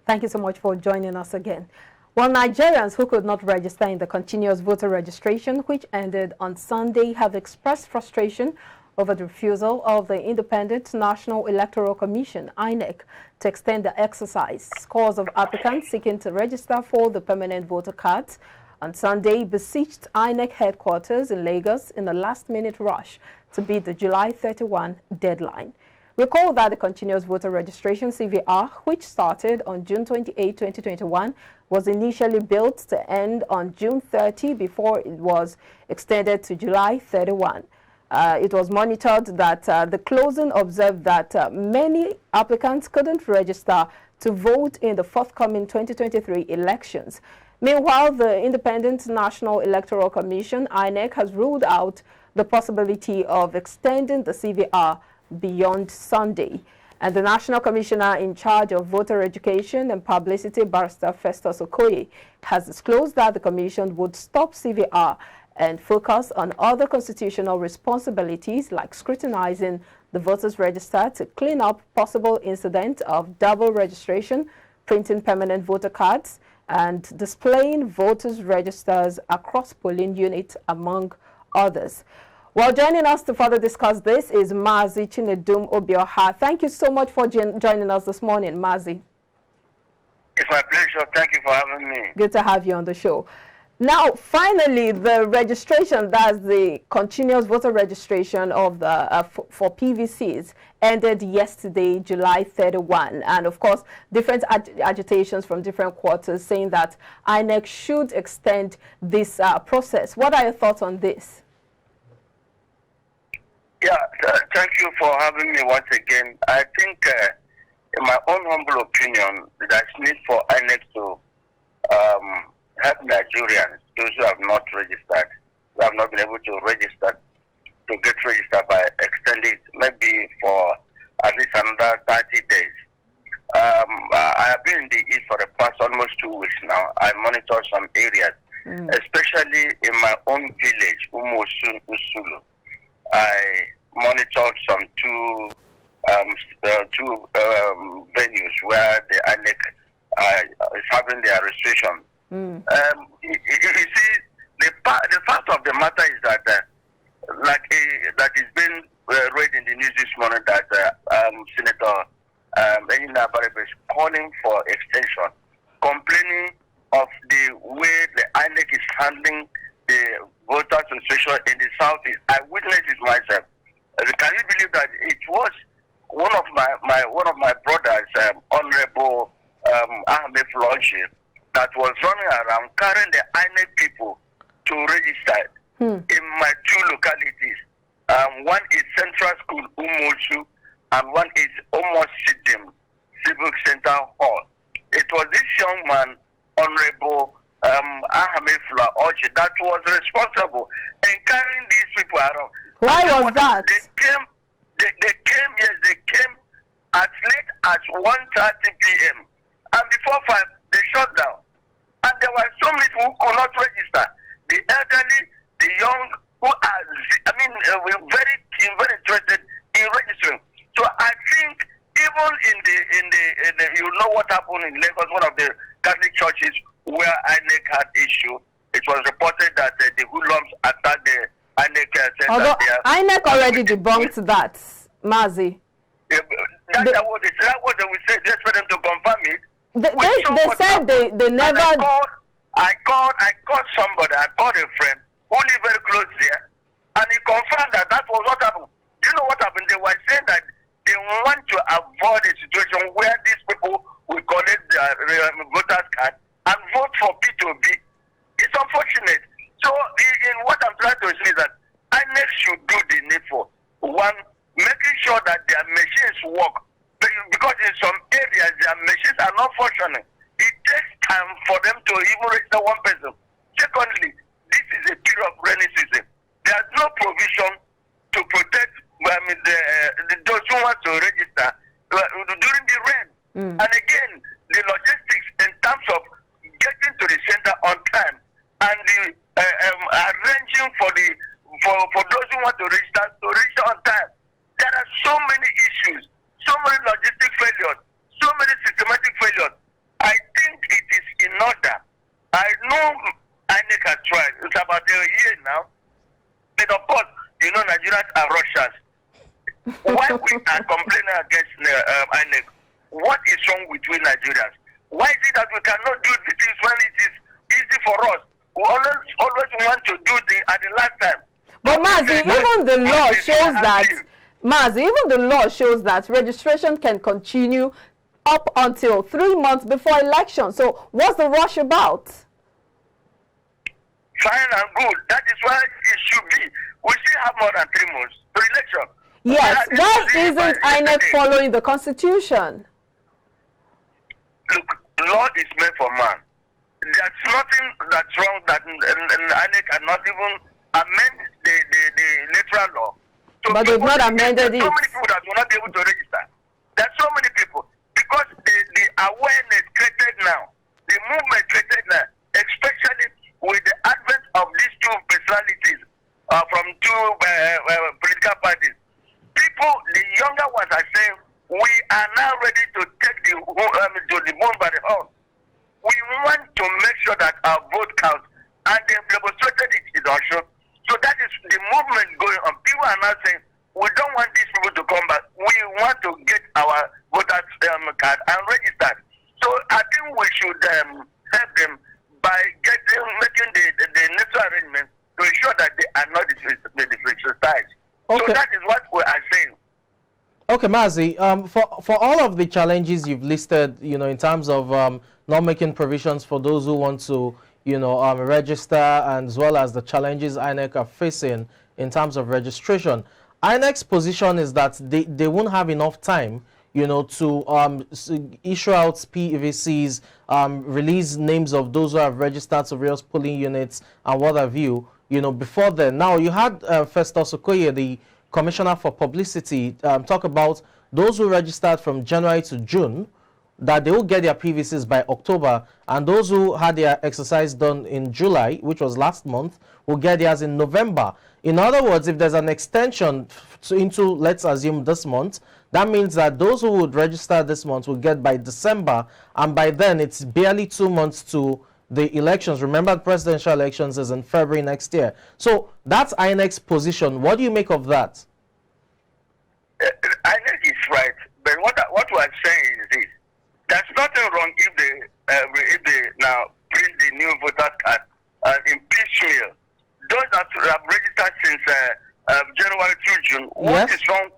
Thank you so much for joining us again. Well, Nigerians who could not register in the continuous voter registration, which ended on Sunday, have expressed frustration over the refusal of the Independent National Electoral Commission, Inec, to extend the exercise. Scores of applicants seeking to register for the permanent voter cards on Sunday besieged Inec headquarters in Lagos in a last-minute rush to beat the July 31 deadline. Recall that the continuous voter registration CVR, which started on June 28, 2021, was initially built to end on June 30 before it was extended to July 31. It was monitored that the closing observed that many applicants couldn't register to vote in the forthcoming 2023 elections. Meanwhile, the Independent National Electoral Commission, INEC, has ruled out the possibility of extending the CVR beyond Sunday. And the National Commissioner in charge of voter education and publicity, Barrister Festus Okoye, has disclosed that the Commission would stop CVR and focus on other constitutional responsibilities like scrutinizing the voters' register to clean up possible incident of double registration, printing permanent voter cards, and displaying voters' registers across polling units, among others. Well, joining us to further discuss this is Mazi Chinedum Obioha. Thank you so much for joining us this morning, Mazi. It's my pleasure. Thank you for having me. Good to have you on the show. Now, finally, the registration, that's the continuous voter registration of the for PVCs, ended yesterday, July 31. And of course, different agitations from different quarters saying that INEC should extend this process. What are your thoughts on this? Yeah, thank you for having me once again. I think, in my own humble opinion, there's need for INEC to help Nigerians, those who have not registered, who have not been able to register, to get registered by extending maybe for at least another 30 days. I have been in the East for the past almost 2 weeks now. I monitor some areas, especially in my own village, Umosun, Usulu. I monitored some two venues where the INEC is having their registration. You see, the fact of the matter is that, that is being read in the news this morning, that Senator Enina Barebe is calling for extension, complaining of the way the INEC is handling the voters registration in the southeast. I witnessed it myself. Can you believe that it was one of my brothers, Honorable Ahmed Flonshi, that was running around carrying the INEC people to register in my two localities. One is Central School, Umosu, and one is Omos Sidim, Civic Center Hall. It was this young man, Honorable Ahmed Flonshi, that was responsible in carrying these people around. Why was that? They came as late as 1:30 p.m. And before 5, they shut down. And there were so many who could not register. The elderly, the young, who are, we're very interested in registering. So I think even in the you know what happened in Lagos, one of the Catholic churches where INEC had issue, it was reported that the hoodlums attacked the INEC center. Although INEC already debunked that, Mazi. Yeah, that's what they will say, just for them to confirm it. They said they never... I called somebody, I called a friend who lived very close there, and he confirmed that was what happened. Do you know what happened? They were saying that they want to avoid a situation where these people will collect their voters card and vote for P2B. It's unfortunate. So in what I'm trying to say is that INEC should do the needful. One, making sure that their machines work. Because in some areas, their machines are not functioning. It takes time for them to even register one person. Secondly, this is a period of rainy season. There's no provision to protect those who want to register during the rain. And again, the logistics in terms of getting to the center on time and the arranging for those who want to register on time. There are so many issues, so many logistic failures, so many systematic failures. complain now. But of course, you know, Nigerians are Russians. Why we are complaining against INEC? What is wrong with we Nigerians? Why is it that we cannot do the things when it is easy for us? We always want to do the at the last time. But Mazi, even the law shows that, Mazi, even the law shows that registration can continue up until 3 months before election. So what's the rush about? Fine and good. That is why it should be. We still have more than 3 months to election. Yes. Why isn't INEC following the Constitution? Look, law is made for man. There's nothing that's wrong that INEC cannot even amend the electoral law. So but they've not amended it. So many people that will not be able to register. There's so many people. Because the awareness created now, the movement created now, especially with the advent of these two personalities from two political parties, people, the younger ones are saying, we are now ready to take the moon by the horn. We want to make sure that our vote counts, and they've demonstrated it in Osho. So that is the movement going on. People are now saying, we don't want these people to come back. We want to get our voters card and registered. So I think we should help them by making the necessary arrangements to ensure that they are not disrespected. Okay. So that is what we are saying. Okay, Mazi, for all of the challenges you've listed, you know, in terms of not making provisions for those who want to, you know, register, and as well as the challenges INEC are facing in terms of registration, INEC's position is that they won't have enough time, you know, to issue out PVCs, release names of those who have registered to various polling units and what have you, you know, before then. Now, you had Festus Okoye, the Commissioner for Publicity, talk about those who registered from January to June, that they will get their PVCs by October, and those who had their exercise done in July, which was last month, will get theirs in November. In other words, if there's an extension into, let's assume, this month, that means that those who would register this month will get by December, and by then it's barely 2 months to the elections. Remember, the presidential elections is in February next year. So that's INEC's position. What do you make of that? INEC is right, but what we are saying is this: there's nothing wrong if they now print the new voter card in piecemeal. Those that have registered since January through June, what is wrong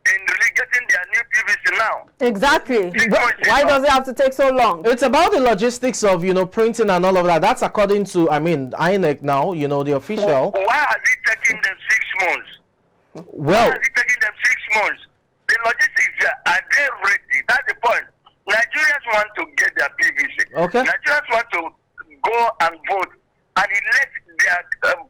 in really getting their new PVC now? Exactly. Why does it have to take so long? It's about the logistics of, you know, printing and all of that. That's according to, I mean, INEC now, you know, the official. Why has it taken them 6 months? Well, why has it taken them 6 months? The logistics are they ready? That's the point. Nigerians want to get their PVC. Okay. Nigerians want to go and vote and elect their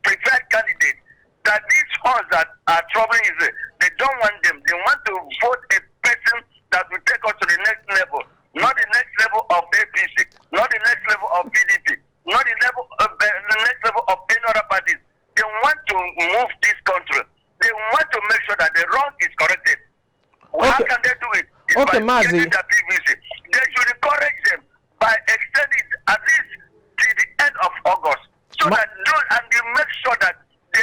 preferred candidate. That these ones that are troubling is they don't want them. They want to vote a person that will take us to the next level, not the next level of APC, not the next level of PDP, not the next level of any other parties. They want to move this country. They want to make sure that the wrong is corrected. Okay. How can they do it? It's Okay, by Mazi. getting their PVC. They should encourage them by extending it at least to the end of August, so that those, and they make sure that the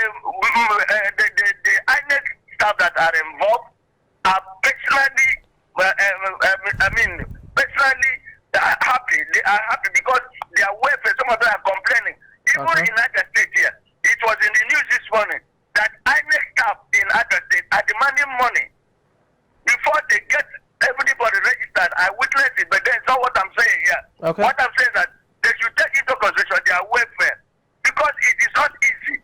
INEC staff that are involved are personally, personally happy. They are happy because their welfare. Some of them are complaining. Even in United States here, it was in the news this morning that INEC staff in United States are demanding money before they get everybody registered. I witnessed it, but that's not what I'm saying here. Okay. What I'm saying is that they should take into consideration their welfare, because it is not easy.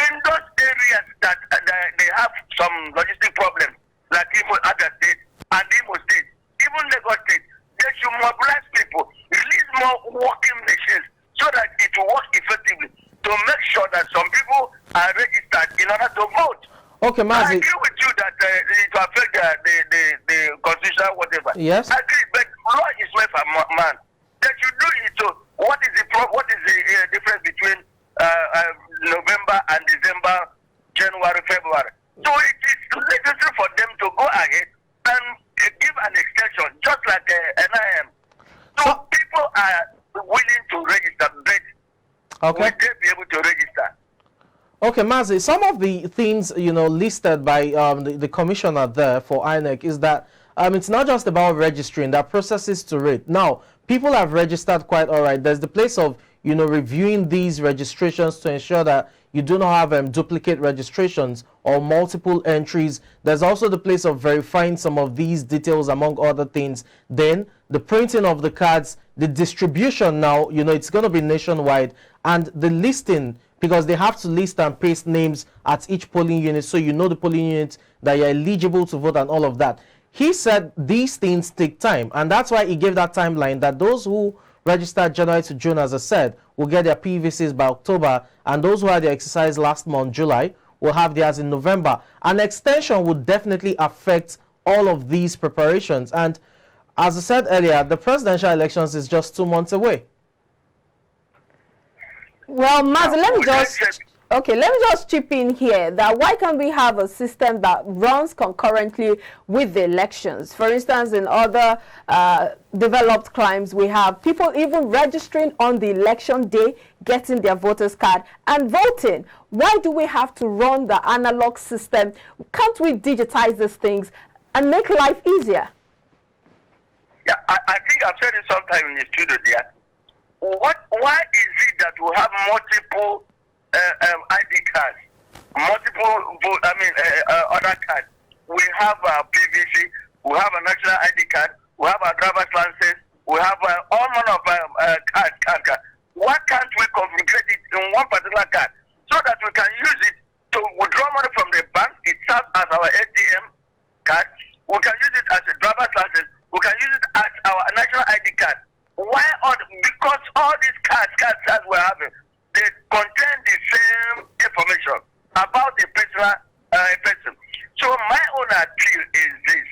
In those areas that they have some logistic problems, like Other State and Imo State, even Lagos State, they should mobilize people, release more working machines so that it will work effectively, to make sure that some people are registered in order to vote. Okay, Mazi. I agree with you that it will affect the constitution, whatever. Yes. I agree, but law is made for man. They should do it. So what is the difference between November and December, January, February? So it is necessary for them to go ahead and give an extension, just like NIM. So people are willing to register, but will they be able to register? Okay, Mazi, some of the things, listed by the commissioner there for INEC is that it's not just about registering, there are processes to it. Now, people have registered quite all right. There's the place of, reviewing these registrations to ensure that you do not have duplicate registrations or multiple entries. There's also the place of verifying some of these details, among other things. Then the printing of the cards, the distribution now, it's going to be nationwide, and the listing, because they have to list and paste names at each polling unit, so the polling unit that you're eligible to vote and all of that. He said these things take time, and that's why he gave that timeline that those who registered January to June, as I said, will get their PVCs by October, and those who had their exercise last month, July, will have theirs in November. An extension would definitely affect all of these preparations, and as I said earlier, the presidential elections is just 2 months away. Well, Mazi, let me just chip in here that why can't we have a system that runs concurrently with the elections? For instance, in other developed climes, we have people even registering on the election day, getting their voters card and voting. Why do we have to run the analog system? Can't we digitize these things and make life easier? Yeah, I think I've said it sometime in the studio there. Why is it that we have multiple ID cards, other cards? We have PVC, we have a national ID card, we have our driver's license, we have all manner of cards. Why can't we configure it in one particular card so that we can use it to withdraw money from the bank? It serves as our ATM card. We can use it as a driver's license. We can use it as our national ID card. Why? Because all these cards we're having, they contain the same information about the personal person. So my own appeal is this: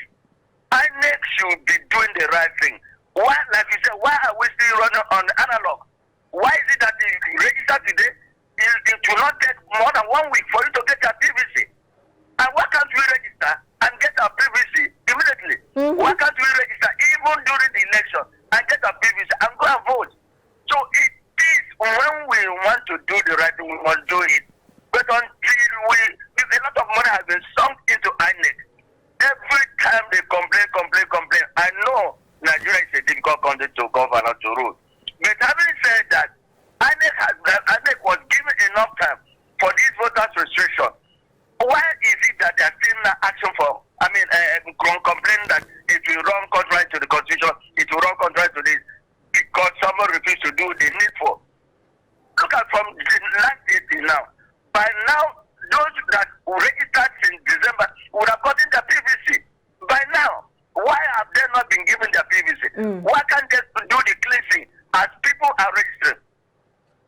INEC should be doing the right thing. Why, like you said, why are we still running on analog? Why is it that you register today, it will not take more than 1 week for you to get your PVC? And why can't we register and get our PVC immediately? Why can't we register even during the election and get our PVC and go and vote? So it is when we want to do the right thing, we must do it. But until if a lot of money has been sunk into INEC, every time they complain. I know Nigeria is a difficult country to govern or to rule. But having said that, INEC was given enough time for this voters registration. Why is it that they are still not action for? Complaining that it will run contrary to the constitution, it will run contrary to this, because someone refused to do the needful. Look at from the last day now. By now, those that registered in December would have gotten their PVC. By now, why have they not been given their PVC? Why can't they do the cleansing as people are registered?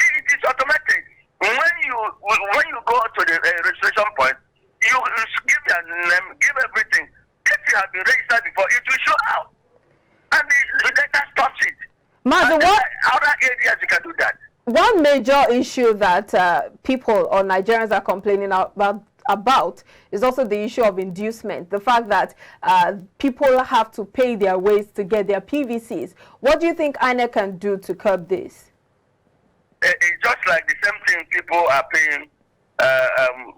It is automatic. When you go to the registration point, you give your name, give everything. If you have been registered before, it will show out. And that stops it. Mazi, other areas you can do that. One major issue that people or Nigerians are complaining about is also the issue of inducement. The fact that people have to pay their ways to get their PVCs. What do you think INEC can do to curb this? It's just like the same thing people are paying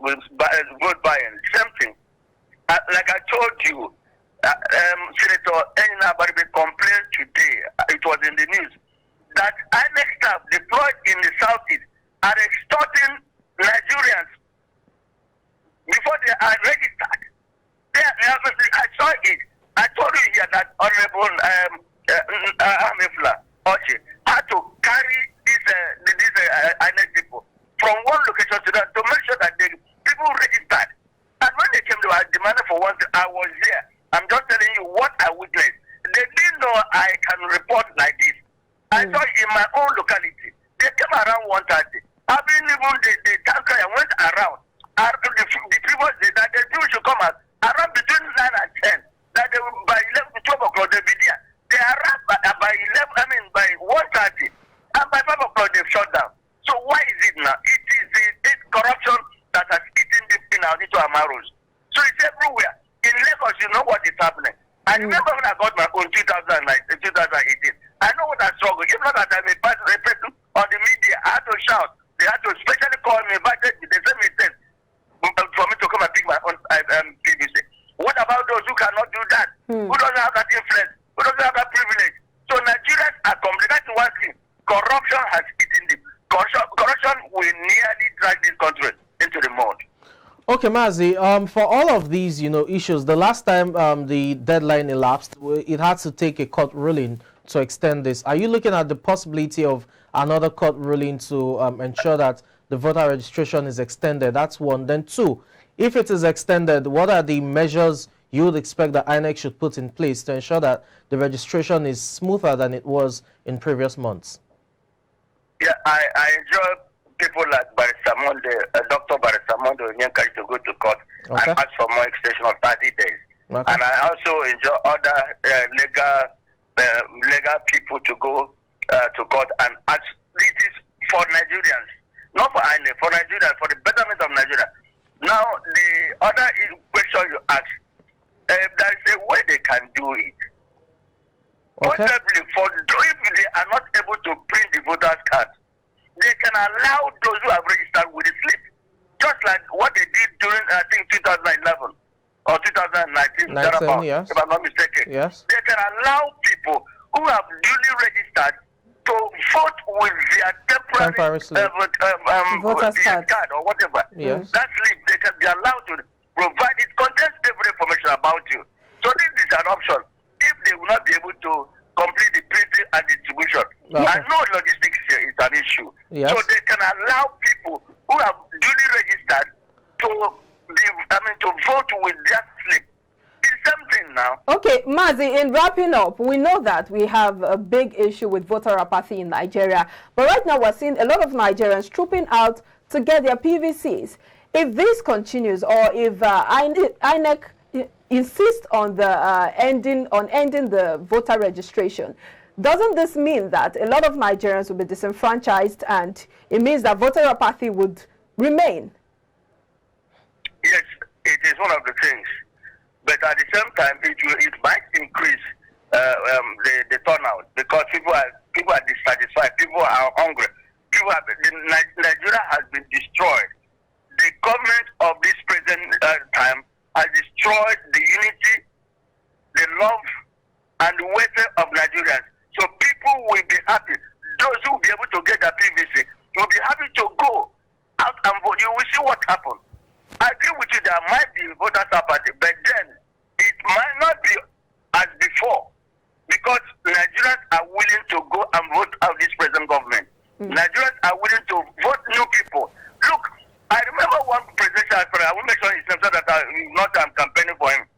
with vote buying. Same thing. Like I told you, Senator Enina Baribe complained today, it was in the news, that INEC staff deployed in the southeast are extorting Nigerians before they are registered. I saw it. I told you here that Honorable Amifla Oche had to carry these INEC people from one location to that to make sure that the people registered. And when they came, they were demanding for one thing. I was there. I'm just telling you what I witnessed. They didn't know I can report like this. I saw in my own locality. They came around 1:30. Having even the tanker went around. The previous day that the people should come out around between 9 and 10. That they will, by 11 to 12 o'clock they'll be there. They arrived by 11. By 1:30. And by 5 o'clock they've shut down. So why is it now? It is the corruption that has eaten deep in our marrows. So it's everywhere. In Lagos, you know what is happening. I remember when I18, I know what I struggled. If not that I'm a person on the media, I had to shout. They had to specially call me, invited me. They sent me a text. one thing. Corruption has eaten the corruption will nearly drag this country into the mud. Okay, Mazi, for all of these, issues, the last time the deadline elapsed, it had to take a court ruling to extend this. Are you looking at the possibility of another court ruling to ensure that the voter registration is extended? That's one. Then two, if it is extended, what are the measures you would expect the Inec should put in place to ensure that the registration is smoother than it was in previous months? Yeah, I enjoy people like Dr. Barisamondo Inec to go to court and ask for more extension of 30 days. Okay. And I also enjoy other legal people to go to court and ask. This is for Nigerians, not for Inec, for Nigerians, for the betterment of Nigeria. Now, the other question you ask, there is a way they can do it. Okay. Possibly, if they are not able to print the voters' card, they can allow those who have registered with a slip, just like what they did during, I think, 2011 or 2019, yes. if I'm not mistaken. Yes. They can allow people who have duly registered to vote with their temporary voters' card or whatever. Yes. That slip, they can be allowed to provide it, contains every information about you. So this is an option. If they will not be able to complete the printing and distribution, I know logistics is an issue. Yes. So they can allow people who have duly registered to vote with their slip. It's something now. Okay, Mazi, in wrapping up, we know that we have a big issue with voter apathy in Nigeria. But right now we're seeing a lot of Nigerians trooping out to get their PVCs. If this continues, or if INEC insists on the ending the voter registration, doesn't this mean that a lot of Nigerians will be disenfranchised, and it means that voter apathy would remain? Yes, it is one of the things. But at the same time, it might increase the turnout, because people are dissatisfied, people are hungry, Nigeria has been destroyed. The government of this present time has destroyed the unity, the love, and the welfare of Nigerians. So people will be happy. Those who will be able to get their PVC will be happy to go out and vote. You will see what happens. I agree with you, there might be voters apathy, but then it might not be as before, because Nigerians are willing to go and vote out this present government. Nigerians are willing to vote new people. Look, I remember one presidential aspirant, I won't mention his name so that I'm campaigning for him.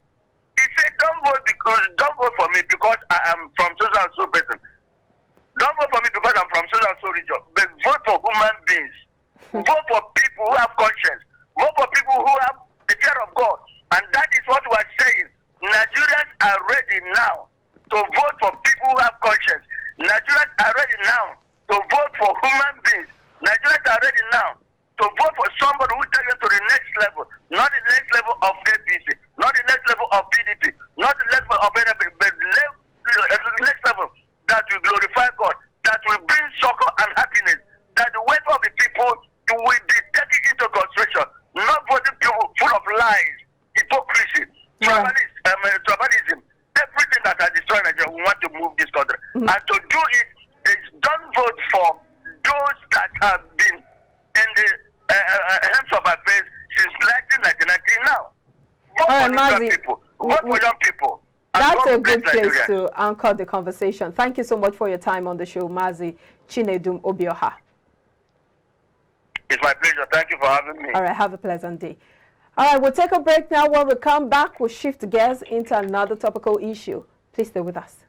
He said, don't vote for me because I am from so and so person. Don't vote for me because I'm from so and so region. But vote for human beings. Vote for people who have conscience. Vote for people who have the fear of God. And that is what we are saying. Nigerians are ready now to vote for people who have conscience. Nigerians are ready now to vote for human beings. Nigerians are ready now to vote for somebody who takes them to the next level. Not the next level of APC, not the next level of PDP, not the next level of NP, but the next level that will glorify God, that will bring succor and happiness, that the weight of the people will be taken into consideration, not voting people full of lies, hypocrisy, tribalism, everything that has destroyed Nigeria. We want to move this country. And to do it is don't vote for those that have been in the hands of affairs since 1999 now. Vote for young people. Vote for young people. That's a good place to anchor the conversation. Thank you so much for your time on the show, Mazi Chinedum Obioha. It's my pleasure. Thank you for having me. All right, have a pleasant day. All right, we'll take a break now. When we come back, we'll shift gears into another topical issue. Please stay with us.